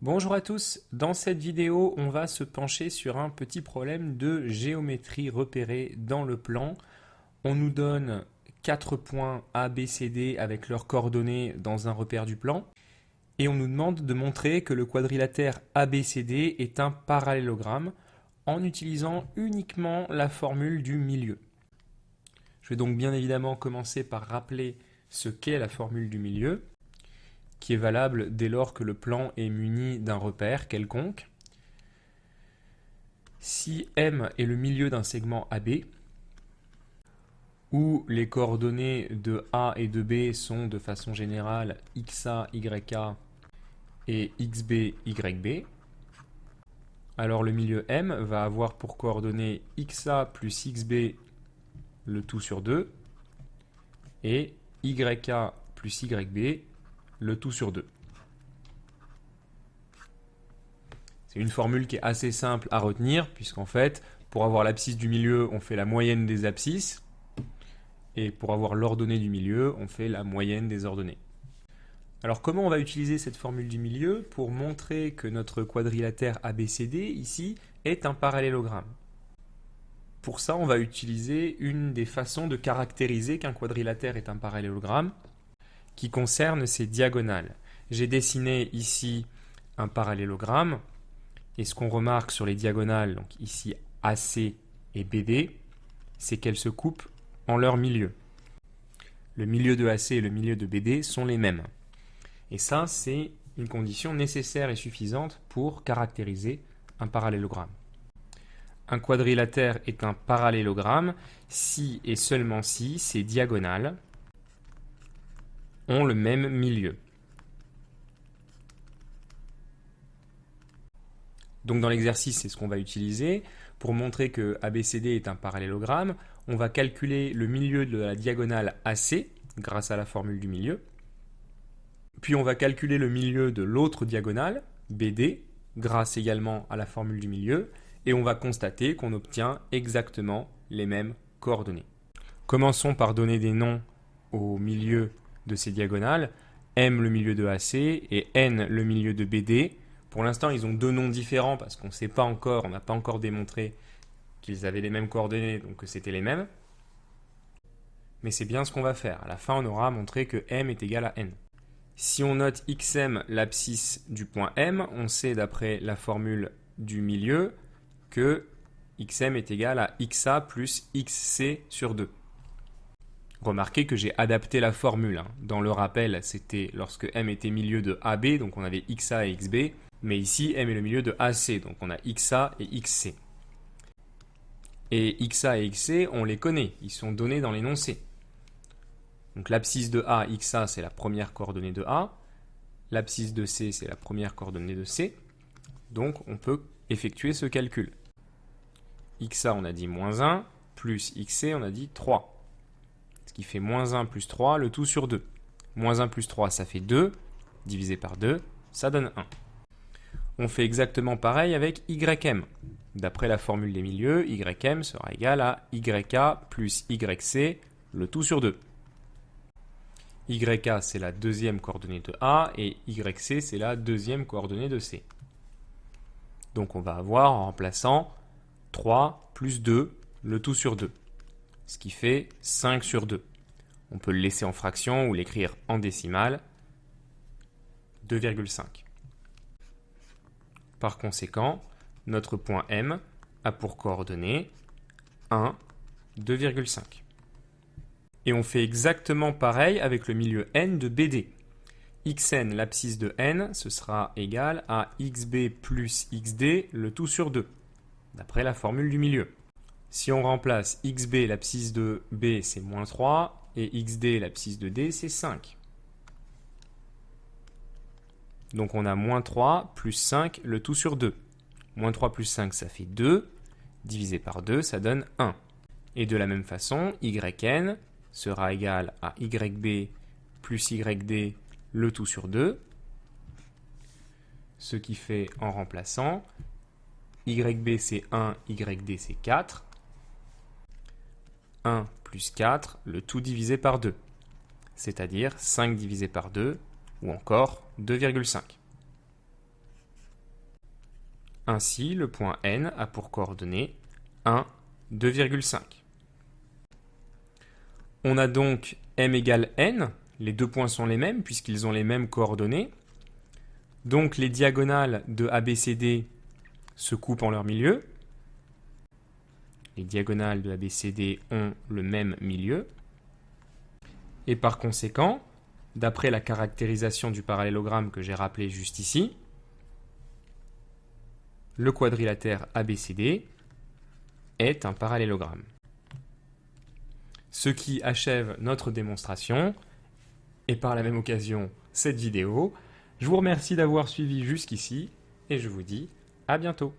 Bonjour à tous, dans cette vidéo on va se pencher sur un petit problème de géométrie repérée dans le plan. On nous donne 4 points A, B, C, D avec leurs coordonnées dans un repère du plan et on nous demande de montrer que le quadrilatère ABCD est un parallélogramme en utilisant uniquement la formule du milieu. Je vais donc bien évidemment commencer par rappeler ce qu'est la formule du milieu, qui est valable dès lors que le plan est muni d'un repère quelconque. Si M est le milieu d'un segment AB, où les coordonnées de A et de B sont de façon générale XA, YA et XB, YB, alors le milieu M va avoir pour coordonnées XA plus XB le tout sur 2 et YA plus YB le tout sur 2. C'est une formule qui est assez simple à retenir, puisqu'en fait, pour avoir l'abscisse du milieu, on fait la moyenne des abscisses, et pour avoir l'ordonnée du milieu, on fait la moyenne des ordonnées. Alors comment on va utiliser cette formule du milieu pour montrer que notre quadrilatère ABCD, ici, est un parallélogramme? Pour ça, on va utiliser une des façons de caractériser qu'un quadrilatère est un parallélogramme, qui concerne ses diagonales. J'ai dessiné ici un parallélogramme, et ce qu'on remarque sur les diagonales, donc ici AC et BD, c'est qu'elles se coupent en leur milieu. Le milieu de AC et le milieu de BD sont les mêmes. Et ça, c'est une condition nécessaire et suffisante pour caractériser un parallélogramme. Un quadrilatère est un parallélogramme si et seulement si ses diagonales ont le même milieu. Donc dans l'exercice, c'est ce qu'on va utiliser. Pour montrer que ABCD est un parallélogramme, on va calculer le milieu de la diagonale AC grâce à la formule du milieu. Puis on va calculer le milieu de l'autre diagonale, BD, grâce également à la formule du milieu. Et on va constater qu'on obtient exactement les mêmes coordonnées. Commençons par donner des noms au milieu de ces diagonales, M le milieu de AC et N le milieu de BD. Pour l'instant, ils ont deux noms différents parce qu'on ne sait pas encore, on n'a pas encore démontré qu'ils avaient les mêmes coordonnées, donc que c'était les mêmes. Mais c'est bien ce qu'on va faire. À la fin, on aura montré que M est égal à N. Si on note XM l'abscisse du point M, on sait d'après la formule du milieu que XM est égal à XA plus XC sur 2. Remarquez que j'ai adapté la formule. Dans le rappel, c'était lorsque M était milieu de AB, donc on avait XA et XB. Mais ici, M est le milieu de AC, donc on a XA et XC. Et XA et XC, on les connaît, ils sont donnés dans l'énoncé. Donc l'abscisse de A, XA, c'est la première coordonnée de A. L'abscisse de C, c'est la première coordonnée de C. Donc on peut effectuer ce calcul. XA, on a dit moins 1, plus XC, on a dit 3. Ce qui fait moins 1 plus 3, le tout sur 2. Moins 1 plus 3, ça fait 2, divisé par 2, ça donne 1. On fait exactement pareil avec YM. D'après la formule des milieux, YM sera égal à YA plus YC, le tout sur 2. YA, c'est la deuxième coordonnée de A, et YC, c'est la deuxième coordonnée de C. Donc on va avoir, en remplaçant, 3 plus 2, le tout sur 2. Ce qui fait 5 sur 2. On peut le laisser en fraction ou l'écrire en décimale, 2,5. Par conséquent, notre point M a pour coordonnées 1, 2,5. Et on fait exactement pareil avec le milieu N de BD. Xn, l'abscisse de N, ce sera égal à XB plus XD, le tout sur 2, d'après la formule du milieu. Si on remplace XB, l'abscisse de B, c'est moins 3, et XD, l'abscisse de D, c'est 5. Donc on a moins 3 plus 5, le tout sur 2. Moins 3 plus 5, ça fait 2. Divisé par 2, ça donne 1. Et de la même façon, YN sera égal à YB plus YD, le tout sur 2. Ce qui fait, en remplaçant, YB c'est 1, YD c'est 4. 1 plus 4, le tout divisé par 2. C'est-à-dire 5 divisé par 2, ou encore 2,5. Ainsi, le point N a pour coordonnées 1, 2,5. On a donc M égale N, les deux points sont les mêmes puisqu'ils ont les mêmes coordonnées. Donc les diagonales de ABCD se coupent en leur milieu. Les diagonales de ABCD ont le même milieu. Et par conséquent, d'après la caractérisation du parallélogramme que j'ai rappelé juste ici, le quadrilatère ABCD est un parallélogramme. Ce qui achève notre démonstration et par la même occasion cette vidéo. Je vous remercie d'avoir suivi jusqu'ici et je vous dis à bientôt.